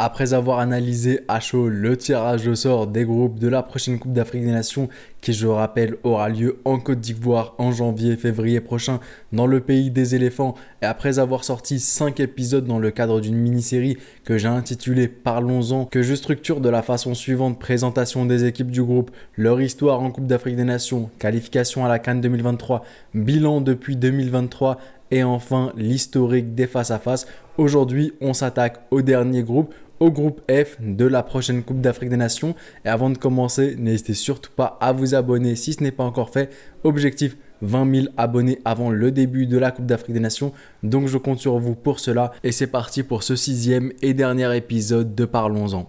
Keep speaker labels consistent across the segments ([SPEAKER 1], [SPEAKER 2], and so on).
[SPEAKER 1] Après avoir analysé à chaud le tirage au sort des groupes de la prochaine Coupe d'Afrique des Nations qui, je rappelle, aura lieu en Côte d'Ivoire en janvier-février prochain dans le pays des éléphants, et après avoir sorti 5 épisodes dans le cadre d'une mini-série que j'ai intitulée Parlons-en, que je structure de la façon suivante: présentation des équipes du groupe, leur histoire en Coupe d'Afrique des Nations, qualification à la CAN 2023, bilan depuis 2023 et enfin l'historique des face-à-face. Aujourd'hui, on s'attaque au dernier groupe, au groupe F de la prochaine Coupe d'Afrique des Nations. Et avant de commencer, n'hésitez surtout pas à vous abonner si ce n'est pas encore fait. Objectif 20 000 abonnés avant le début de la Coupe d'Afrique des Nations. Donc je compte sur vous pour cela. Et c'est parti pour ce 6e et dernier épisode de Parlons-en.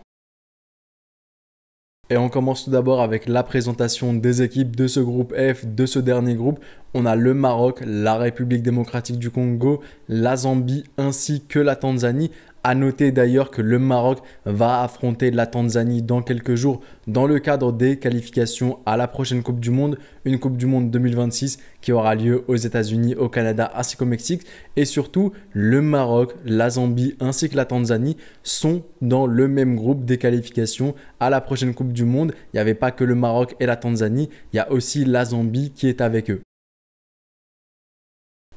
[SPEAKER 1] Et on commence tout d'abord avec la présentation des équipes de ce groupe F, de ce dernier groupe. On a le Maroc, la République démocratique du Congo, la Zambie ainsi que la Tanzanie. À noter d'ailleurs que le Maroc va affronter la Tanzanie dans quelques jours dans le cadre des qualifications à la prochaine Coupe du Monde, une Coupe du Monde 2026 qui aura lieu aux États-Unis, au Canada ainsi qu'au Mexique. Et surtout, le Maroc, la Zambie ainsi que la Tanzanie sont dans le même groupe des qualifications à la prochaine Coupe du Monde. Il n'y avait pas que le Maroc et la Tanzanie, il y a aussi la Zambie qui est avec eux.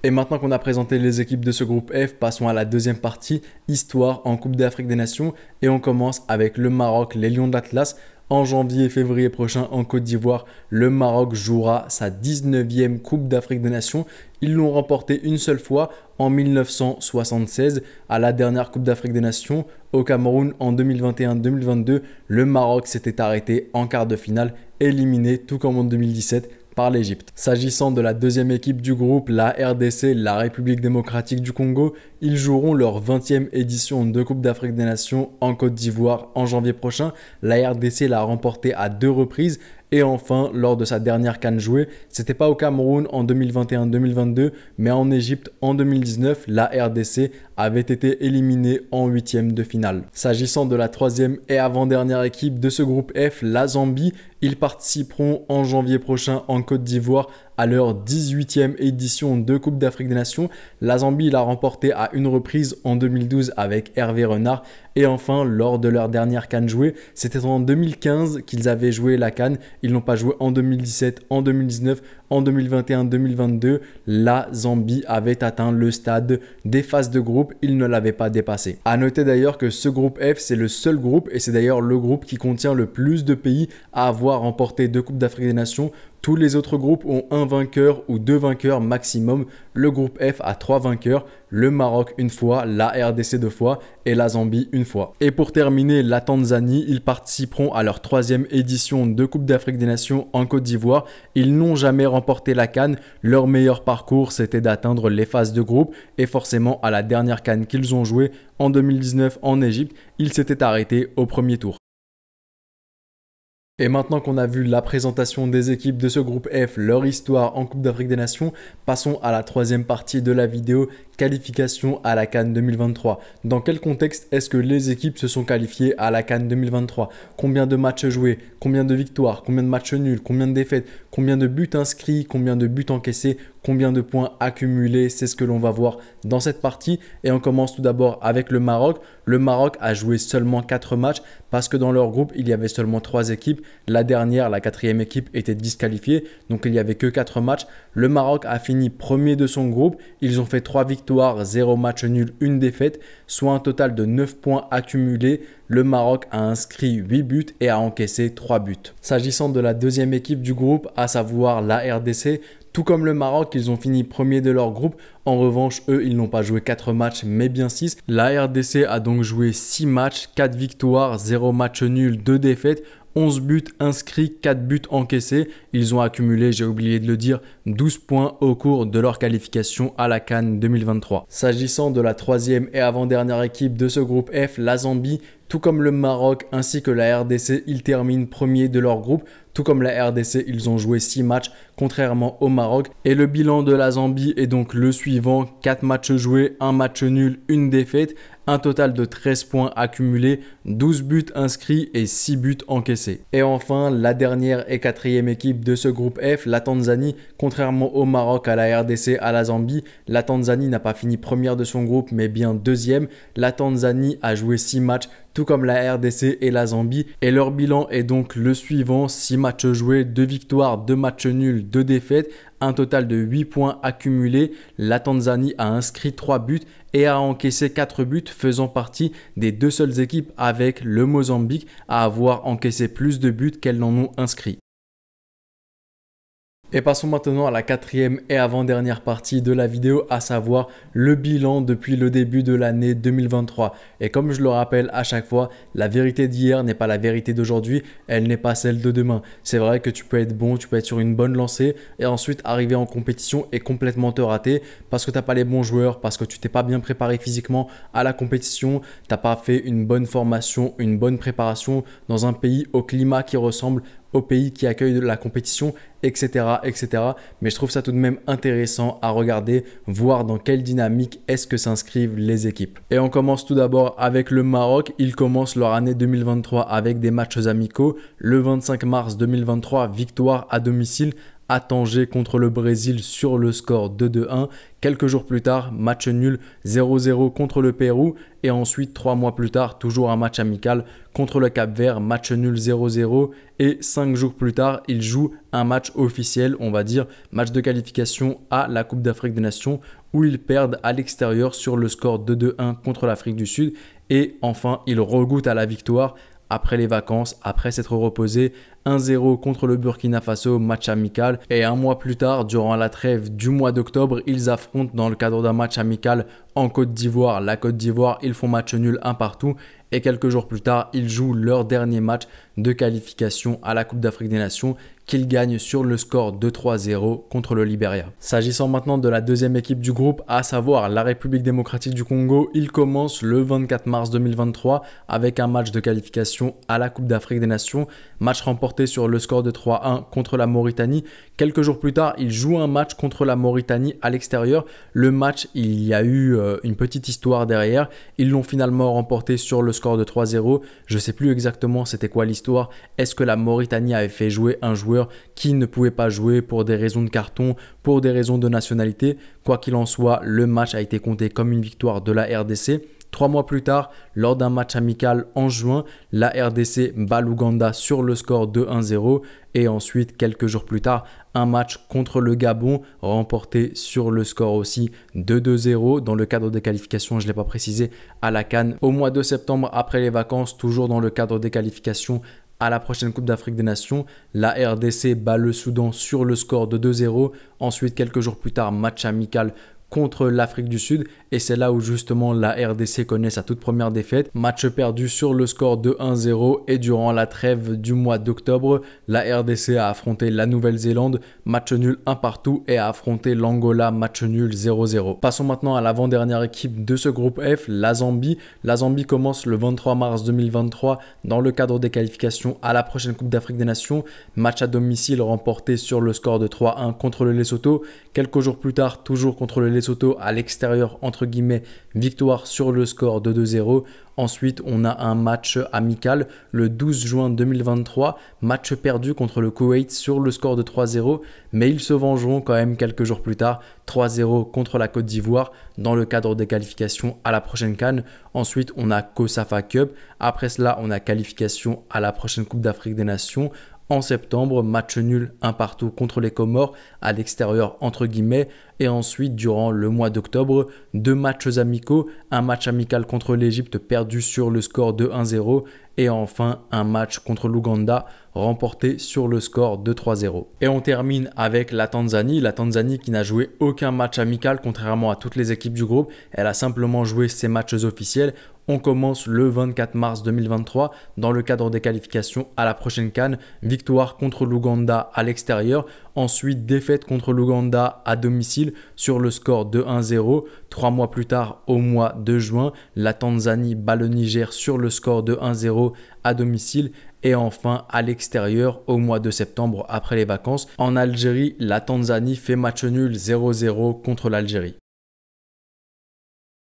[SPEAKER 1] Et maintenant qu'on a présenté les équipes de ce groupe F, passons à la deuxième partie, histoire en Coupe d'Afrique des Nations. Et on commence avec le Maroc, les Lions de l'Atlas. En janvier et février prochain en Côte d'Ivoire, le Maroc jouera sa 19e Coupe d'Afrique des Nations. Ils l'ont remporté une seule fois en 1976 à la dernière Coupe d'Afrique des Nations. Au Cameroun en 2021-2022, le Maroc s'était arrêté en quart de finale, éliminé tout comme en 2017 par l'Égypte. S'agissant de la deuxième équipe du groupe, la RDC, la République démocratique du Congo, ils joueront leur 20e édition de Coupe d'Afrique des Nations en Côte d'Ivoire en janvier prochain. La RDC l'a remporté à 2 reprises. Et enfin, lors de sa dernière CAN jouée, c'était pas au Cameroun en 2021-2022, mais en Égypte en 2019, la RDC avait été éliminée en 8e de finale. S'agissant de la troisième et avant-dernière équipe de ce groupe F, la Zambie, ils participeront en janvier prochain en Côte d'Ivoire à leur 18e édition de Coupe d'Afrique des Nations. La Zambie l'a remporté à une reprise en 2012 avec Hervé Renard. Et enfin, lors de leur dernière CAN jouée, c'était en 2015 qu'ils avaient joué la CAN. Ils n'ont pas joué en 2017, en 2019, en 2021-2022. La Zambie avait atteint le stade des phases de groupe. Ils ne l'avaient pas dépassé. À noter d'ailleurs que ce groupe F, c'est le seul groupe et c'est d'ailleurs le groupe qui contient le plus de pays à avoir remporté 2 Coupes d'Afrique des Nations. Tous les autres groupes ont un vainqueur ou 2 vainqueurs maximum. Le groupe F a 3 vainqueurs, le Maroc une fois, la RDC 2 fois et la Zambie une fois. Et pour terminer, la Tanzanie, ils participeront à leur 3e édition de Coupe d'Afrique des Nations en Côte d'Ivoire. Ils n'ont jamais remporté la CAN. Leur meilleur parcours, c'était d'atteindre les phases de groupe. Et forcément, à la dernière CAN qu'ils ont jouée en 2019 en Égypte, ils s'étaient arrêtés au premier tour. Et maintenant qu'on a vu la présentation des équipes de ce groupe F, leur histoire en Coupe d'Afrique des Nations, passons à la troisième partie de la vidéo, qualification à la CAN 2023. Dans quel contexte est-ce que les équipes se sont qualifiées à la CAN 2023? Combien de matchs joués? Combien de victoires? Combien de matchs nuls? Combien de défaites? Combien de buts inscrits? Combien de buts encaissés? Combien de points accumulés? C'est ce que l'on va voir dans cette partie. Et on commence tout d'abord avec le Maroc. Le Maroc a joué seulement 4 matchs parce que dans leur groupe, il y avait seulement 3 équipes. La dernière, la 4e équipe, était disqualifiée. Donc, il n'y avait que 4 matchs. Le Maroc a fini premier de son groupe. Ils ont fait 3 victoires, 0 match nul, 1 défaite, soit un total de 9 points accumulés. Le Maroc a inscrit 8 buts et a encaissé 3 buts. S'agissant de la deuxième équipe du groupe, à savoir la RDC, tout comme le Maroc, ils ont fini premier de leur groupe. En revanche, eux, ils n'ont pas joué 4 matchs, mais bien 6. La RDC a donc joué 6 matchs, 4 victoires, 0 match nul, 2 défaites. 11 buts inscrits, 4 buts encaissés. Ils ont accumulé, j'ai oublié de le dire, 12 points au cours de leur qualification à la CAN 2023. S'agissant de la troisième et avant-dernière équipe de ce groupe F, la Zambie, tout comme le Maroc ainsi que la RDC, ils terminent premier de leur groupe. Tout comme la RDC, ils ont joué 6 matchs, contrairement au Maroc. Et le bilan de la Zambie est donc le suivant: 4 matchs joués, 1 match nul, 1 défaite. Un total de 13 points accumulés, 12 buts inscrits et 6 buts encaissés. Et enfin, la dernière et quatrième équipe de ce groupe F, la Tanzanie. Contrairement au Maroc, à la RDC, à la Zambie, la Tanzanie n'a pas fini première de son groupe mais bien deuxième. La Tanzanie a joué 6 matchs, tout comme la RDC et la Zambie. Et leur bilan est donc le suivant: 6 matchs joués, 2 victoires, 2 matchs nuls, 2 défaites, un total de 8 points accumulés. La Tanzanie a inscrit 3 buts et a encaissé 4 buts, faisant partie des 2 seules équipes avec le Mozambique à avoir encaissé plus de buts qu'elles n'en ont inscrit. Et passons maintenant à la quatrième et avant-dernière partie de la vidéo, à savoir le bilan depuis le début de l'année 2023. Et comme je le rappelle à chaque fois, la vérité d'hier n'est pas la vérité d'aujourd'hui, elle n'est pas celle de demain. C'est vrai que tu peux être bon, tu peux être sur une bonne lancée et ensuite arriver en compétition et complètement te rater parce que tu n'as pas les bons joueurs, parce que tu t'es pas bien préparé physiquement à la compétition, tu n'as pas fait une bonne formation, une bonne préparation dans un pays au climat qui ressemble au pays qui accueille de la compétition, etc., etc. Mais je trouve ça tout de même intéressant à regarder, voir dans quelle dynamique est-ce que s'inscrivent les équipes. Et on commence tout d'abord avec le Maroc. Ils commencent leur année 2023 avec des matchs amicaux. Le 25 mars 2023, victoire à domicile à Tanger contre le Brésil sur le score 2-2-1. Quelques jours plus tard, match nul 0-0 contre le Pérou. Et ensuite, 3 mois plus tard, toujours un match amical contre le Cap-Vert, match nul 0-0. Et 5 jours plus tard, ils jouent un match officiel, on va dire, match de qualification à la Coupe d'Afrique des Nations, où ils perdent à l'extérieur sur le score 2-2-1 contre l'Afrique du Sud. Et enfin, ils regoûtent à la victoire après les vacances, après s'être reposés. 1-0 contre le Burkina Faso, match amical. Et un mois plus tard, durant la trêve du mois d'octobre, ils affrontent dans le cadre d'un match amical en Côte d'Ivoire. La Côte d'Ivoire, ils font match nul 1 partout. Et quelques jours plus tard, ils jouent leur dernier match de qualification à la Coupe d'Afrique des Nations qu'ils gagnent sur le score de 3-0 contre le Libéria. S'agissant maintenant de la deuxième équipe du groupe, à savoir la République démocratique du Congo, ils commencent le 24 mars 2023 avec un match de qualification à la Coupe d'Afrique des Nations. Match remporté sur le score de 3-1 contre la Mauritanie. Quelques jours plus tard, ils jouent un match contre la Mauritanie à l'extérieur. Le match, il y a eu une petite histoire derrière. Ils l'ont finalement remporté sur le score de 3-0. Je ne sais plus exactement c'était quoi l'histoire. Est-ce que la Mauritanie avait fait jouer un joueur qui ne pouvait pas jouer pour des raisons de carton, pour des raisons de nationalité? Quoi qu'il en soit, le match a été compté comme une victoire de la RDC. 3 mois plus tard, lors d'un match amical en juin, la RDC bat l'Ouganda sur le score de 1-0. Et ensuite, quelques jours plus tard, un match contre le Gabon remporté sur le score aussi de 2-0 dans le cadre des qualifications, je ne l'ai pas précisé, à la CAN. Au mois de septembre, après les vacances, toujours dans le cadre des qualifications à la prochaine Coupe d'Afrique des Nations, la RDC bat le Soudan sur le score de 2-0. Ensuite, quelques jours plus tard, match amical contre l'Afrique du Sud et c'est là où justement la RDC connaît sa toute première défaite. Match perdu sur le score de 1-0 et durant la trêve du mois d'octobre, la RDC a affronté la Nouvelle-Zélande, match nul 1 partout et a affronté l'Angola, match nul 0-0. Passons maintenant à l'avant-dernière équipe de ce groupe F, la Zambie. La Zambie commence le 23 mars 2023 dans le cadre des qualifications à la prochaine Coupe d'Afrique des Nations. Match à domicile remporté sur le score de 3-1 contre le Lesotho. Quelques jours plus tard, toujours contre le Lesotho à l'extérieur, entre guillemets, victoire sur le score de 2-0. Ensuite, on a un match amical le 12 juin 2023, match perdu contre le Koweït sur le score de 3-0, mais ils se vengeront quand même quelques jours plus tard, 3-0 contre la Côte d'Ivoire dans le cadre des qualifications à la prochaine CAN. Ensuite, on a COSAFA Cup. Après cela, on a qualification à la prochaine Coupe d'Afrique des Nations. En septembre, match nul 1 partout contre les Comores à l'extérieur entre guillemets. Et ensuite, durant le mois d'octobre, 2 matchs amicaux. Un match amical contre l'Égypte perdu sur le score de 1-0. Et enfin, un match contre l'Ouganda remporté sur le score de 3-0. Et on termine avec la Tanzanie. La Tanzanie qui n'a joué aucun match amical contrairement à toutes les équipes du groupe. Elle a simplement joué ses matchs officiels. On commence le 24 mars 2023 dans le cadre des qualifications à la prochaine CAN. Victoire contre l'Ouganda à l'extérieur. Ensuite, défaite contre l'Ouganda à domicile sur le score de 1-0. 3 mois plus tard, au mois de juin, la Tanzanie bat le Niger sur le score de 1-0 à domicile. Et enfin, à l'extérieur, au mois de septembre, après les vacances, en Algérie, la Tanzanie fait match nul 0-0 contre l'Algérie.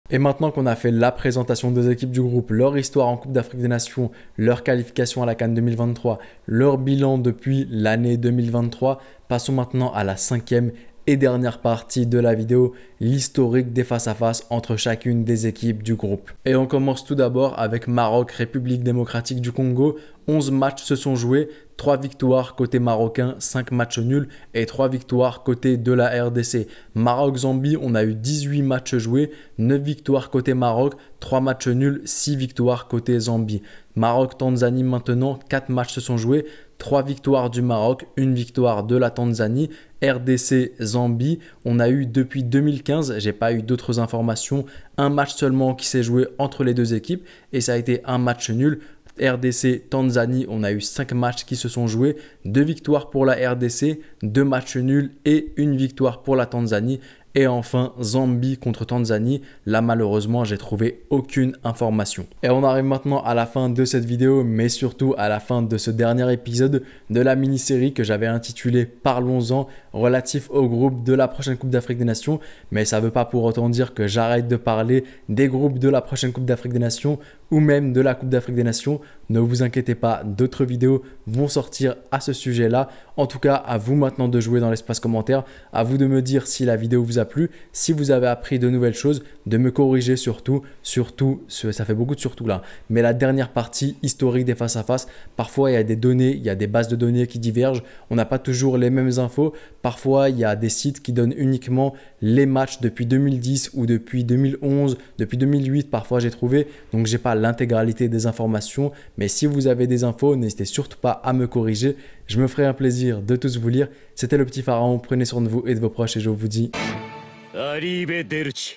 [SPEAKER 1] Et maintenant qu'on a fait la présentation des équipes du groupe, leur histoire en Coupe d'Afrique des Nations, leur qualification à la CAN 2023, leur bilan depuis l'année 2023, passons maintenant à la 5e et dernière partie de la vidéo, l'historique des face-à-face entre chacune des équipes du groupe. Et on commence tout d'abord avec Maroc, République démocratique du Congo. 11 matchs se sont joués, 3 victoires côté marocain, 5 matchs nuls et 3 victoires côté de la RDC. Maroc-Zambie, on a eu 18 matchs joués, 9 victoires côté Maroc, 3 matchs nuls, 6 victoires côté Zambie. Maroc-Tanzanie maintenant, 4 matchs se sont joués, 3 victoires du Maroc, 1 victoire de la Tanzanie. RDC-Zambie, on a eu depuis 2015, j'ai pas eu d'autres informations, un match seulement qui s'est joué entre les deux équipes et ça a été un match nul. RDC-Tanzanie, on a eu 5 matchs qui se sont joués, 2 victoires pour la RDC, 2 matchs nuls et 1 victoire pour la Tanzanie. Et enfin, Zambie contre Tanzanie. Là, malheureusement, j'ai trouvé aucune information. Et on arrive maintenant à la fin de cette vidéo, mais surtout à la fin de ce dernier épisode de la mini-série que j'avais intitulé Parlons-en, relatif au groupe de la prochaine Coupe d'Afrique des Nations. Mais ça ne veut pas pour autant dire que j'arrête de parler des groupes de la prochaine Coupe d'Afrique des Nations ou même de la Coupe d'Afrique des Nations. Ne vous inquiétez pas, d'autres vidéos vont sortir à ce sujet-là. En tout cas, à vous maintenant de jouer dans l'espace commentaire, à vous de me dire si la vidéo vous a plu, si vous avez appris de nouvelles choses, de me corriger surtout, ça fait beaucoup de surtout là, mais la dernière partie historique des face-à-face, parfois il y a des données, il y a des bases de données qui divergent, on n'a pas toujours les mêmes infos, parfois il y a des sites qui donnent uniquement les matchs depuis 2010 ou depuis 2011, depuis 2008 parfois j'ai trouvé, donc j'ai pas l'intégralité des informations, mais si vous avez des infos, n'hésitez surtout pas à me corriger, je me ferai un plaisir de tous vous lire. C'était le petit pharaon, prenez soin de vous et de vos proches et je vous dis... Arrivederci.